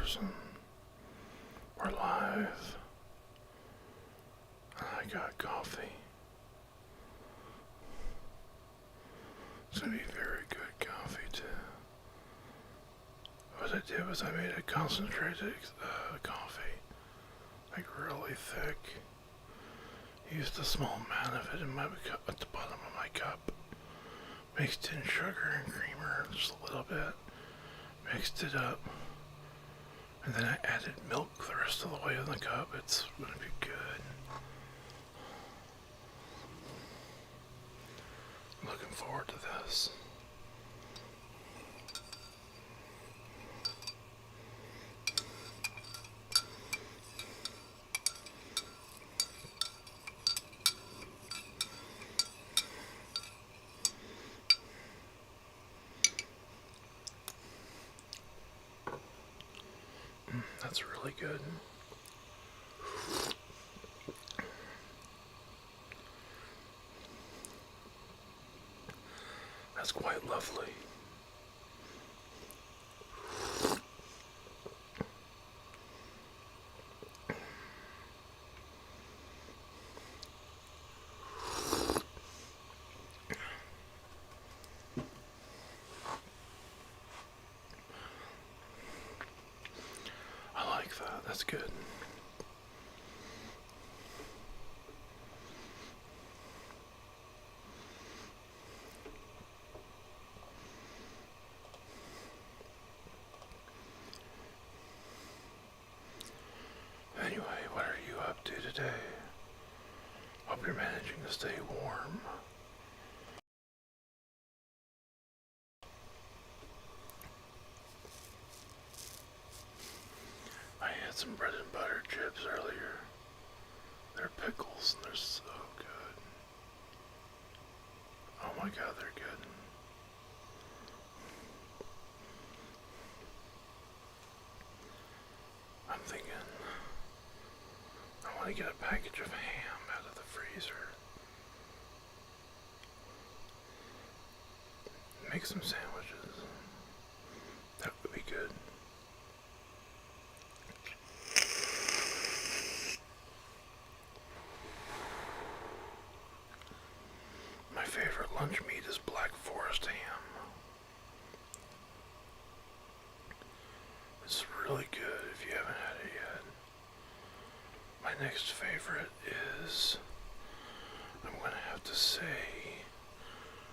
person. We're live. I got coffee. It's gonna be very good coffee too. What I did was I made a concentrated coffee, like really thick. Used a small amount of it in my cup at the bottom of my cup. Mixed in sugar and creamer just a little bit. Mixed it up. And then I added milk the rest of the way in the cup. It's gonna be good. I'm looking forward to this. That's really good. That's quite lovely. I like that. That's good. Anyway, what are you up to today? Hope you're managing to stay warm. I had some bread and butter chips earlier. They're pickles and they're so good. Oh my god, they're good. I'm thinking I want to get a package of ham out of the freezer. Make some sandwiches. That would be good. My favorite lunch meat is Black Forest ham. It's really good if you haven't had it yet. My next favorite is, I'm going to have to say,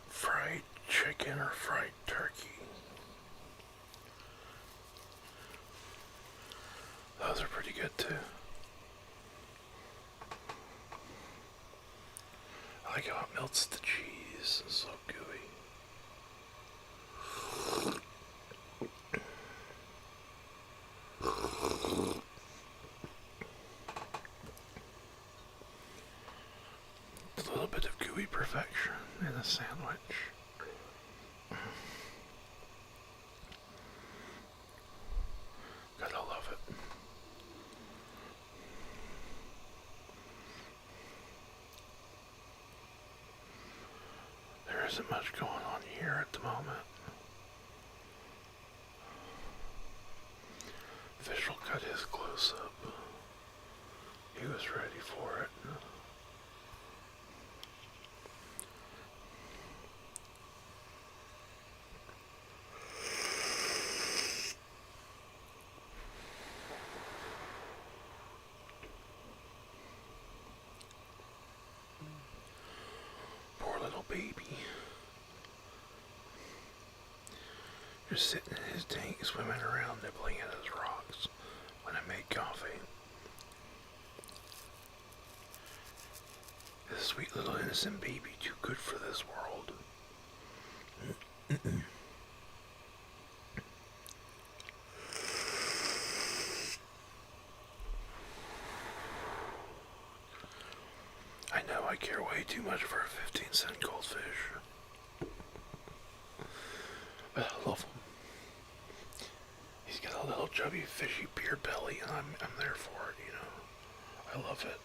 fried chicken or fried turkey. Those are pretty good too. I like how it melts the cheese. It's so gooey. A little bit of gooey perfection in a sandwich. Gotta love it. There isn't much going on here at the moment. Fish will cut his close up. He was ready for it. Poor little baby. Just sitting in his tank, swimming around, nibbling at his rocks when I make coffee. This sweet little innocent baby, too good for this world. I know I care way too much for a 15-cent goldfish. But I love him. He's got a little chubby, fishy beer belly, and I'm there for it, you know. I love it.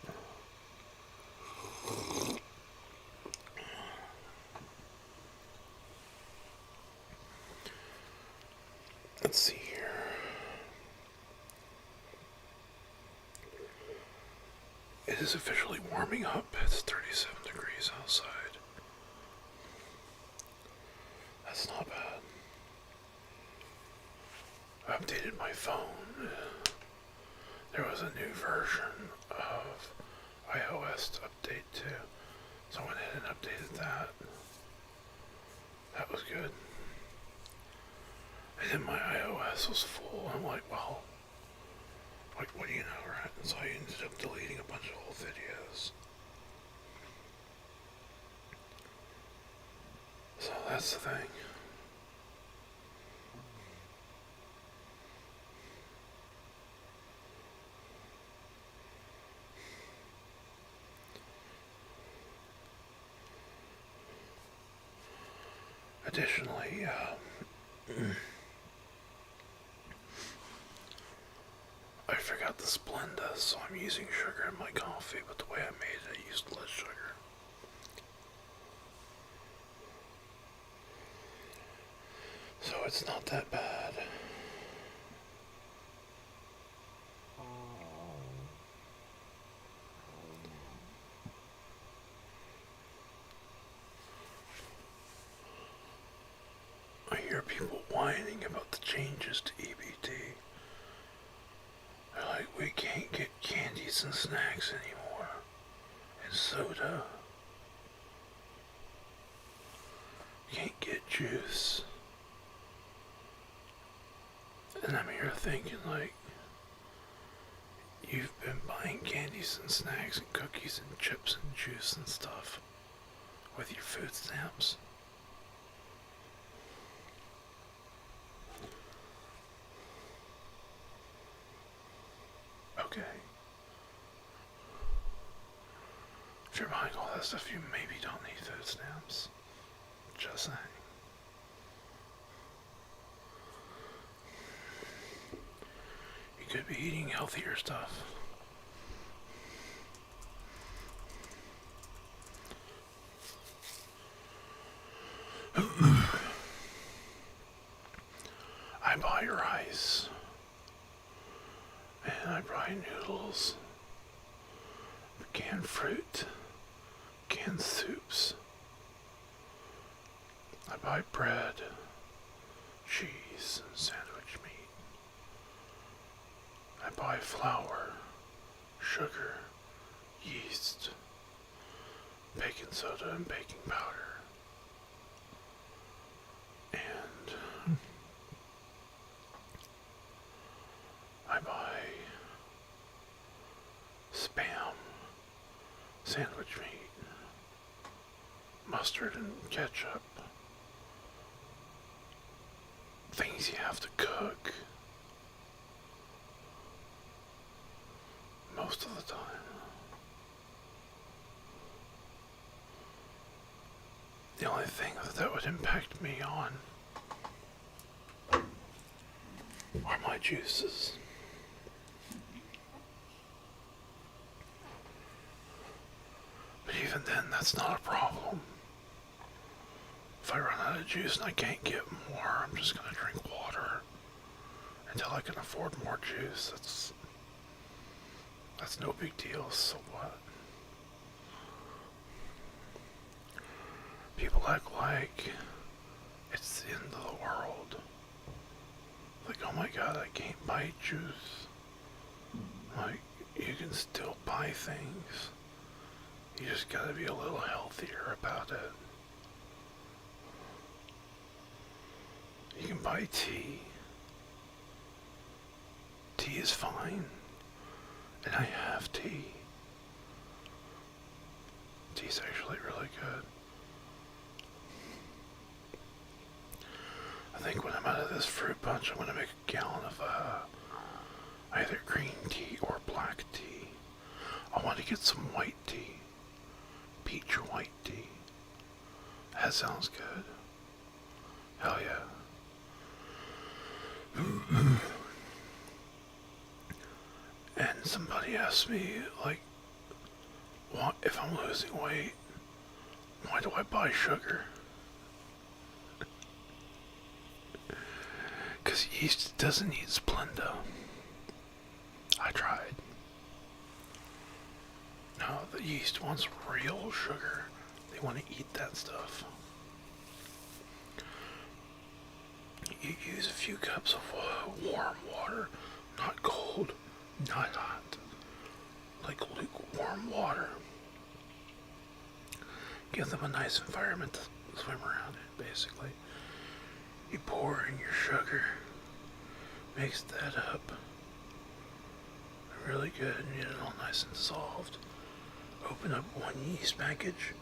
Let's see here. It is officially warming up. It's 37 degrees outside. That's not bad. I updated my phone. There was a new version of iOS to update to, so I went ahead and updated that. That was good. And then my iOS was full. I'm like, well, what do you know, right? And so I ended up deleting a bunch of old videos. So that's the thing. Additionally, I forgot the Splenda, so I'm using sugar in my coffee, but the way I made it, I used less sugar. So it's not that bad. I hear people whining about the changes to EBT. They're like, we can't get candies and snacks anymore, and soda. Can't get juice. And I'm here thinking, like, you've been buying candies and snacks and cookies and chips and juice and stuff with your food stamps. Okay. If you're buying all that stuff, you maybe don't need food stamps. Just saying. You could be eating healthier stuff. I buy rice. And I buy noodles. Canned fruit. Canned soups. I buy bread, cheese, and sandwich meat. I buy flour, sugar, yeast, baking soda, and baking powder. And I buy Spam, sandwich meat, mustard and ketchup, things you have to cook most of the time. The only thing that would impact me on are my juices. But even then, that's not a problem. If I run out of juice and I can't get more, I'm just gonna drink water until I can afford more juice. That's no big deal, so what? People act like it's the end of the world. Like, oh my god, I can't buy juice. Like, you can still buy things. You just gotta be a little healthier about it. You can buy tea. Tea is fine. And I have tea. Tea's actually really good. I think when I'm out of this fruit punch, I'm gonna make a gallon of either green tea or black tea. I want to get some white tea. Peach white tea. That sounds good. Hell yeah. And somebody asked me, like, what if I'm losing weight, why do I buy sugar? Because yeast doesn't need Splenda. I tried. The yeast wants real sugar. They want to eat that stuff. You use a few cups of warm water, not cold, not hot, like lukewarm water. Give them a nice environment to swim around in, basically. You pour in your sugar, mix that up really good, and get it all nice and dissolved. Open up one yeast package,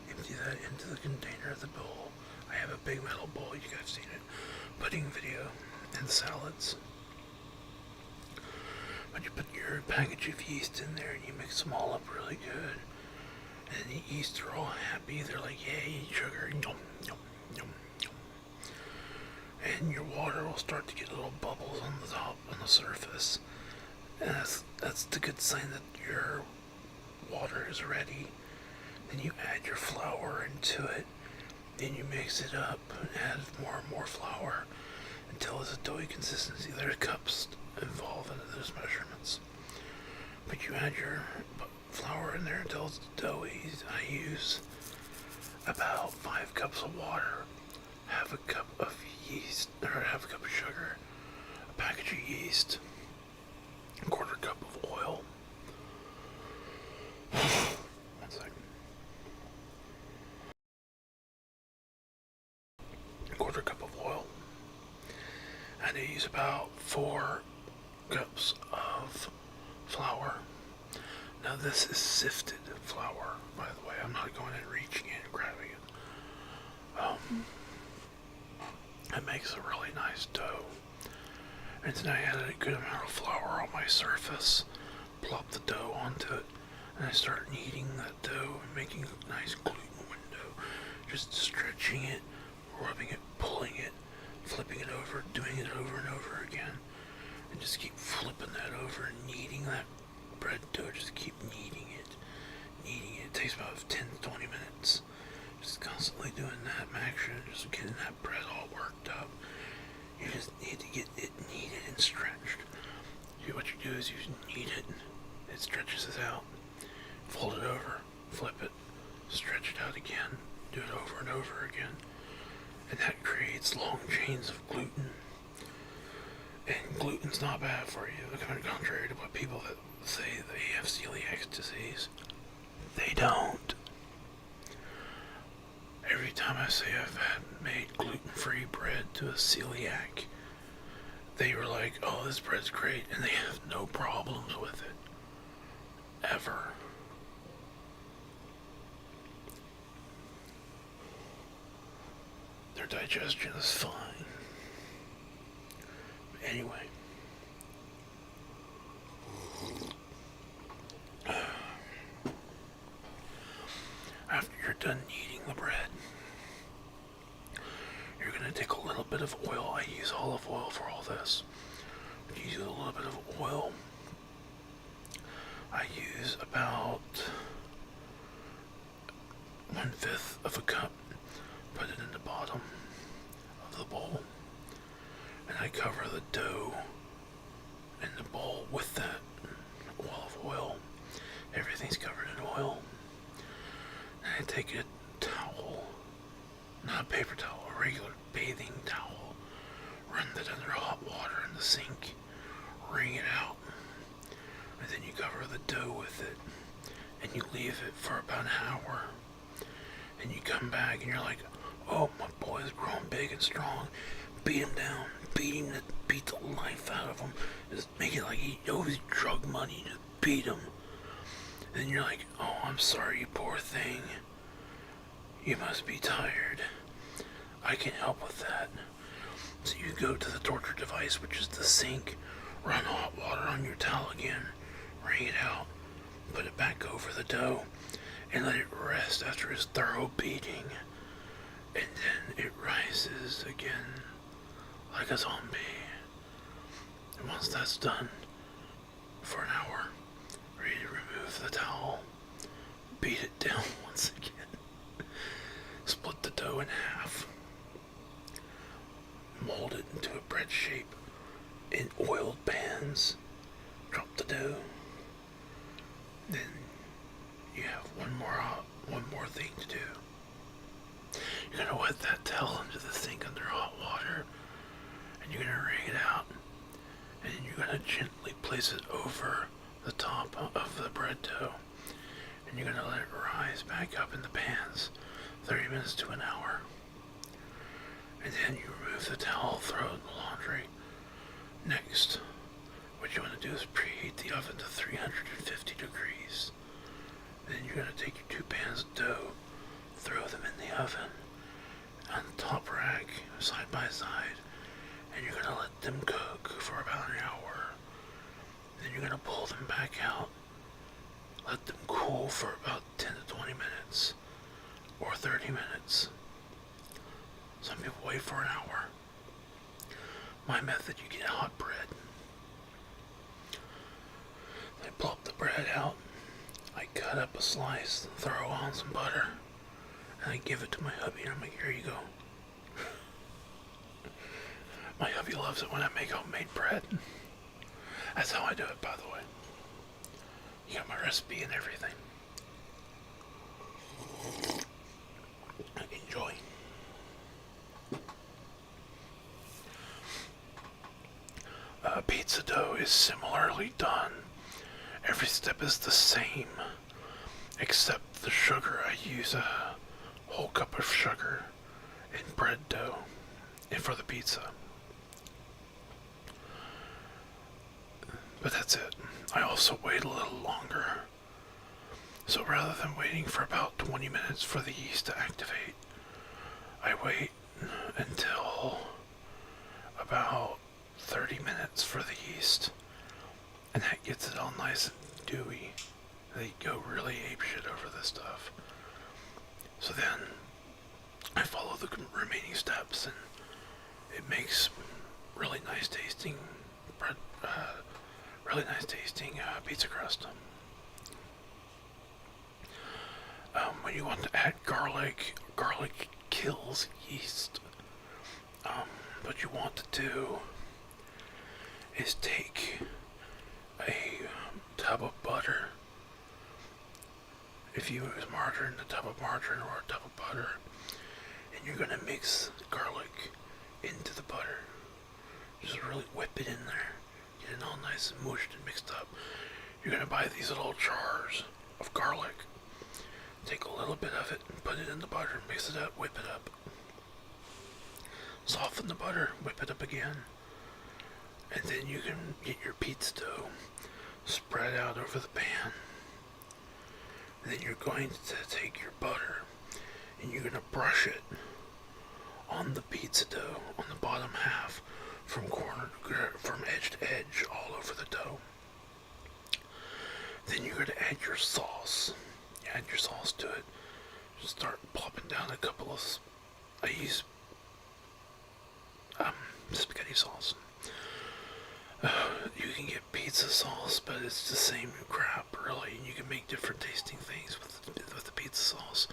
empty that into the container of the bowl. I have a big metal bowl, you guys have seen it, pudding video, and salads. But you put your package of yeast in there and you mix them all up really good. And the yeast are all happy, they're like, yay, sugar, yum, yum, yum, yum. And your water will start to get little bubbles on the top, on the surface. And that's the good sign that your water is ready. Then you add your flour into it. Then you mix it up and add more and more flour until it's a doughy consistency. There's cups involved in it, there's measurements. But you add your flour in there until it's doughy. I use about 5 cups of water, half a cup of yeast, or half a cup of sugar, a package of yeast, a quarter cup of oil. One second. A quarter cup of oil. And I use about 4 cups of flour. Now this is sifted flour, by the way. I'm not going and reaching in and grabbing it. It makes a really nice dough. And then I added a good amount of flour on my surface, plopped the dough onto it, and I started kneading that dough and making a nice gluten window. Just stretching it, rubbing it, pulling it, flipping it over, doing it over and over again. And just keep flipping that over and kneading that bread dough. Just keep kneading it, kneading it. It takes about 10 to 20 minutes. Just constantly doing that, action, just getting that bread all worked up. You just need to get it kneaded and stretched. What you do is you knead it, it stretches it out, fold it over, flip it, stretch it out again, do it over and over again. And that creates long chains of gluten. And gluten's not bad for you, contrary to what people that say they have celiac disease. They don't. Every time I say I've made gluten-free bread to a celiac, they were like, oh, this bread's great, and they have no problems with it. Ever. Their digestion is fine. But anyway. After you're done kneading the bread, you're going to take a little bit of oil. I use olive oil for all this. You use a little bit of oil. I use about 1/5 of a cup. Put it in the bottom of the bowl. And I cover the dough in the bowl with that olive oil. Everything's covered in oil. And I take a towel, not a paper towel, a regular bathing towel, run that under hot water in the sink, wring it out, and then you cover the dough with it, and you leave it for about an hour, and you come back and you're like, oh, my boy's growing big and strong, beat him down, beat the life out of him, just make it like he owes drug money, just beat him. And then you're like, oh, I'm sorry, you poor thing. You must be tired. I can help with that. So you go to the torture device, which is the sink, run hot water on your towel again, wring it out, put it back over the dough, and let it rest after its thorough beating. And then it rises again like a zombie. And once that's done, for an hour, ready to remove the towel, beat it down once again, split the dough in half, mold it into a bread shape in oiled pans, drop the dough, Then you have one more thing to do. You're gonna wet that towel into the sink under hot water, and you're gonna wring it out, and then you're gonna gently place it over the top of the bread dough, and you're gonna let it rise back up in the pans 30 minutes to an hour. And then you remove the towel, throw it in the laundry. Next, what you want to do is preheat the oven to 350 degrees. Then you're going to take your 2 pans of dough, throw them in the oven on the top rack, side by side, and you're going to let them cook for about an hour. Then you're going to pull them back out, let them cool for about 10 to 20 minutes, or 30 minutes. Some people wait for an hour. My method, you get hot bread. I plop the bread out. I cut up a slice, throw on some butter, and I give it to my hubby, and I'm like, here you go. My hubby loves it when I make homemade bread. That's how I do it, by the way. You got my recipe and everything. Enjoy. Pizza dough is similarly done. Every step is the same, except the sugar. I use a whole cup of sugar in bread dough and for the pizza. But that's it. I also wait a little longer. So rather than waiting for about 20 minutes for the yeast to activate, I wait until about 30 minutes for the yeast, and that gets it all nice and dewy. They go really apeshit over this stuff. So then I follow the remaining steps, and it makes really nice tasting bread, pizza crust. When you want to add garlic kills yeast. What you want to do is take a tub of butter. If you use margarine, a tub of margarine or a tub of butter, and you're going to mix garlic into the butter. Just really whip it in there. Get it all nice and mushed and mixed up. You're going to buy these little jars of garlic. Take a little bit of it and put it in the butter, mix it up, whip it up. Soften the butter, whip it up again. And then you can get your pizza dough spread out over the pan. And then you're going to take your butter and you're going to brush it on the pizza dough on the bottom half from edge to edge all over the dough. Then you're going to add your sauce. You add your sauce to it. Just start plopping down a couple of, I use spaghetti sauce. You can get pizza sauce, but it's the same crap, really. And you can make different tasting things with the pizza sauce.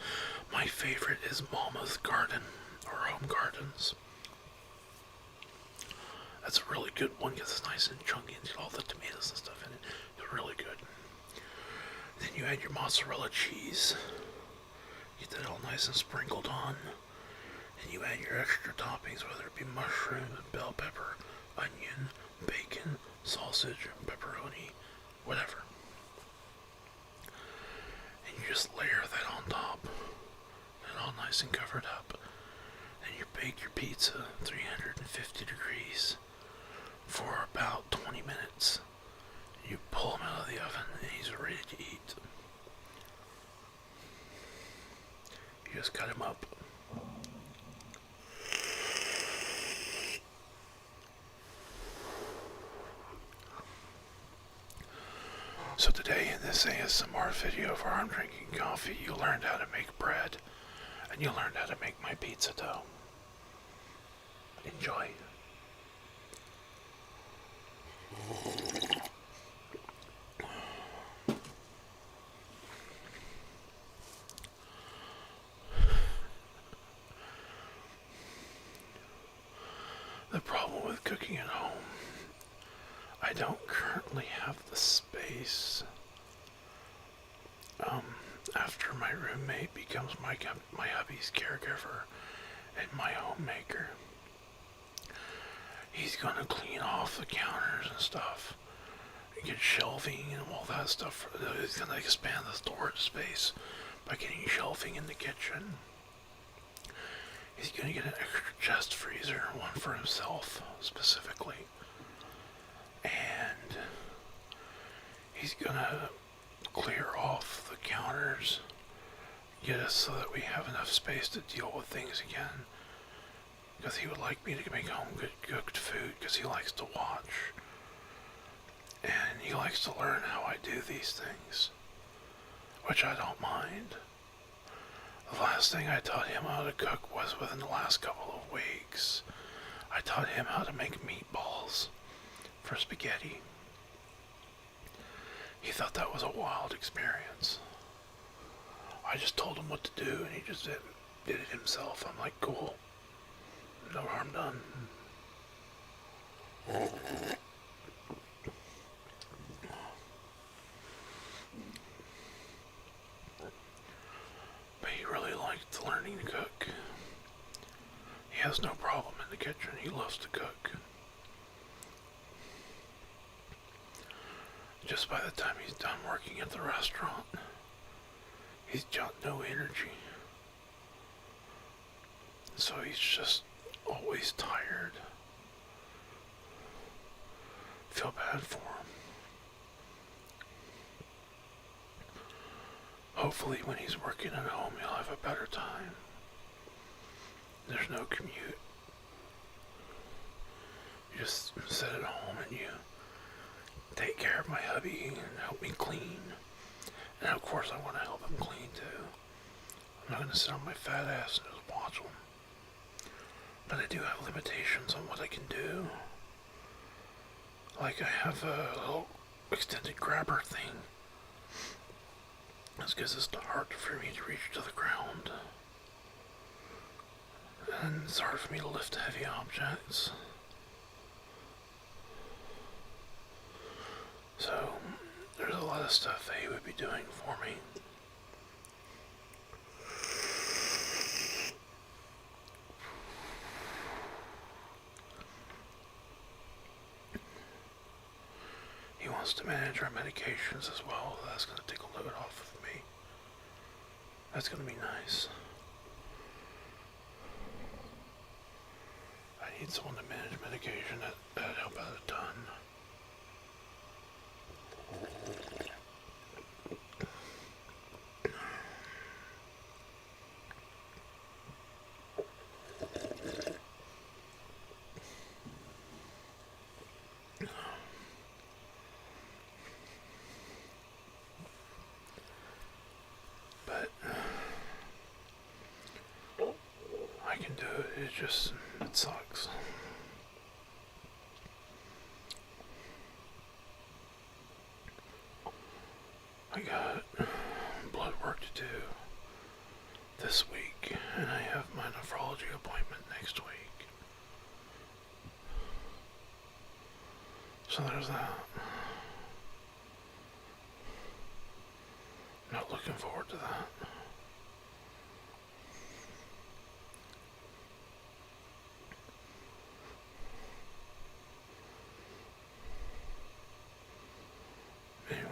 My favorite is Mama's Garden, or Home Gardens. That's a really good one because it's nice and chunky and all the tomatoes and stuff in it. It's really good. Then you add your mozzarella cheese. Get that all nice and sprinkled on. And you add your extra toppings, whether it be mushrooms, bell pepper, onion, bacon, sausage, pepperoni, whatever. And you just layer that on top. And all nice and covered up. And you bake your pizza 350 degrees for about 20 minutes. You pull him out of the oven and he's ready to eat. You just cut him up. So today in this ASMR video of I'm drinking coffee, you learned how to make bread and you learned how to make my pizza dough. Enjoy. The problem with cooking at home, I don't currently have the space um, after my roommate becomes my hubby's caregiver and my homemaker, he's gonna clean off the counters and stuff, get shelving and all that stuff. He's gonna expand the storage space by getting shelving in the kitchen. He's gonna get an extra chest freezer, one for himself specifically, and he's gonna clear off the counters, get us so that we have enough space to deal with things again. Because he would like me to make home cooked food, because he likes to watch. And he likes to learn how I do these things, which I don't mind. The last thing I taught him how to cook was within the last couple of weeks. I taught him how to make meatballs for spaghetti. He thought that was a wild experience. I just told him what to do and he just did it himself. I'm like, cool. No harm done. But he really liked learning to cook. He has no problem in the kitchen. He loves to cook. Just by the time he's done working at the restaurant, he's got no energy. So he's just always tired. Feel bad for him. Hopefully when he's working at home, he'll have a better time. There's no commute. You just sit at home and you take care of my hubby and help me clean. And of course I want to help him clean too. I'm not going to sit on my fat ass and just watch him. But I do have limitations on what I can do. Like I have a little extended grabber thing. That's because it's hard for me to reach to the ground. And it's hard for me to lift heavy objects. So, there's a lot of stuff that he would be doing for me. He wants to manage our medications as well. That's going to take a load off of me. That's going to be nice. I need someone to manage medication. That'd help out a ton. But I can do it. It sucks. I got blood work to do this week, and I have my nephrology appointment next week. So there's that. Not looking forward to that. Anyway.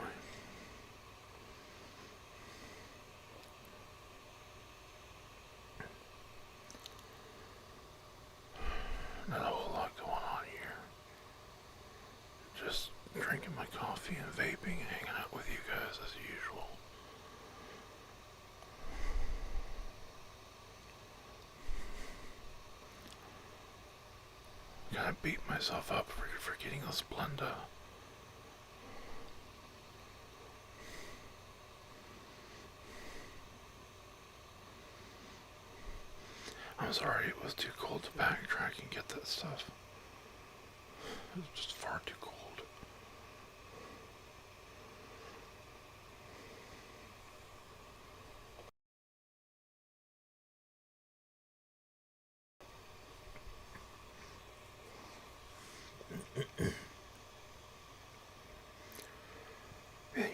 Not a whole lot going on here. Just drinking my coffee and vaping and hanging out with you guys as usual. Gotta beat myself up for getting this Panda. I'm sorry it was too cold to backtrack and get that stuff. It was just far too cold. Anyway,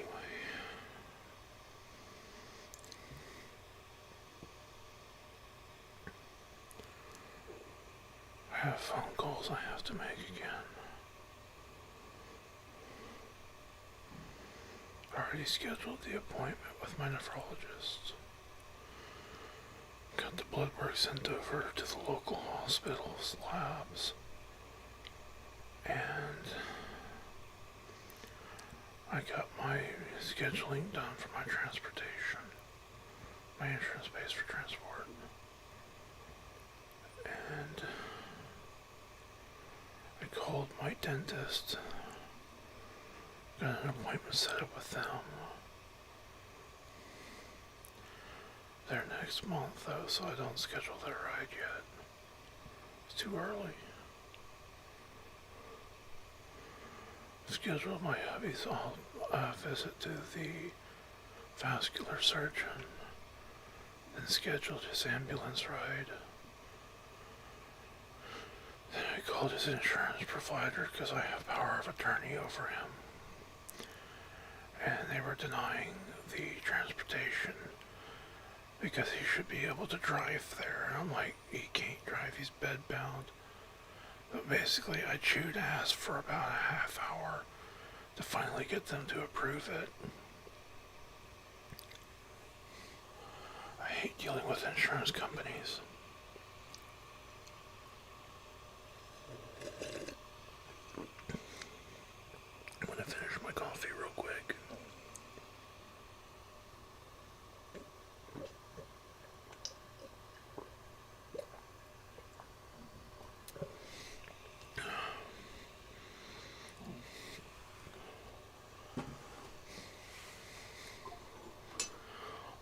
I have phone calls I have to make again. I already scheduled the appointment with my nephrologist. Got the blood work sent over to the local hospital's labs. And I got my scheduling done for my transportation. My insurance pays for transport. And I called my dentist. Got an appointment set up with them. They're next month though, so I don't schedule their ride yet. It's too early. Scheduled my hubby's visit to the vascular surgeon. Then scheduled his ambulance ride. Then I called his insurance provider because I have power of attorney over him. And they were denying the transportation because he should be able to drive there. And I'm like, he can't drive, he's bedbound. But basically I chewed ass for about a half hour to finally get them to approve it. I hate dealing with insurance companies. I'm gonna finish my coffee real quick.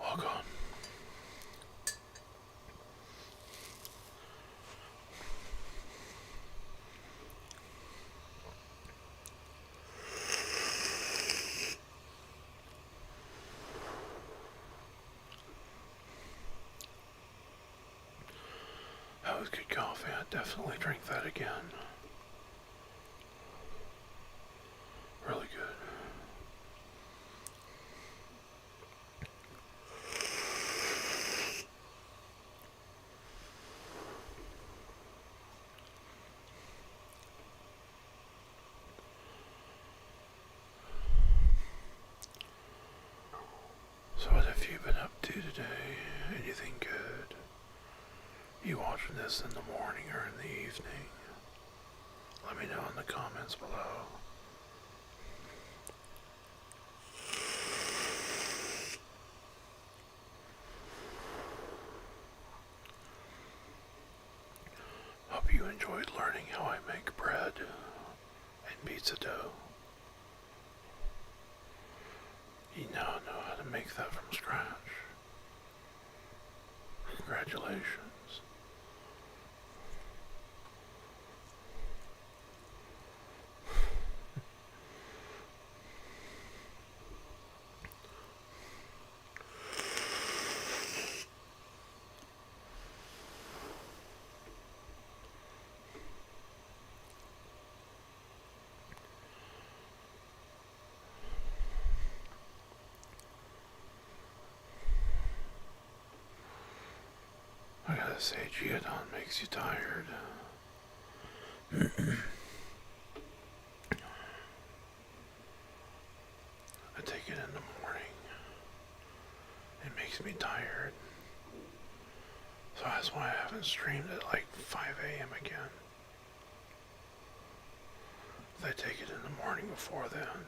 All gone. That was good coffee. I'd definitely drink that again. Really good. So what have you been up to today? Anything good? You watching this in the morning or in the evening? Let me know in the comments below. Hope you enjoyed learning how I make bread and pizza dough. You now know how to make that from scratch. Congratulations. I gotta say, Geodon makes you tired. I take it in the morning. It makes me tired. So that's why I haven't streamed at like 5 a.m. again. If I take it in the morning before then,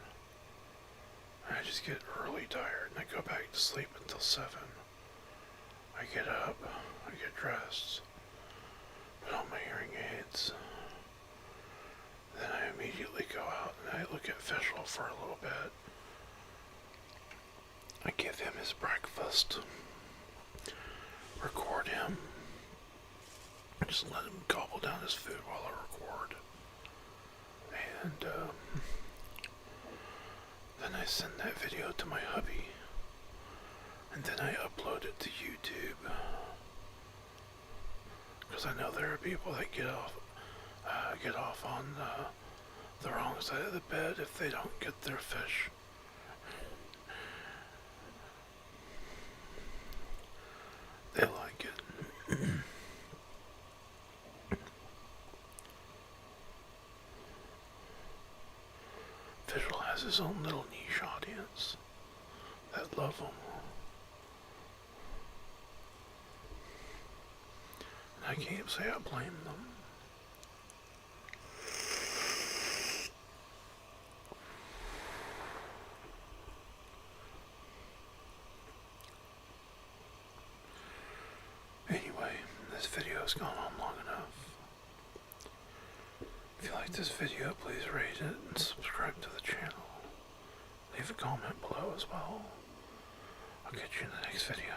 I just get really tired and I go back to sleep until 7. I get up, I get dressed, put on my hearing aids, then I immediately go out and I look at Fischl for a little bit. I give him his breakfast, record him, just let him gobble down his food while I record, and then I send that video to my hubby. And then I upload it to YouTube. Because I know there are people that get off on the wrong side of the bed if they don't get their fish. They like it. has his own little niche audience that love him. And I can't say I blame them. Anyway, this video's gone on long enough. If you like this video, please rate it and subscribe to the channel. Leave a comment below as well. I'll catch you in the next video.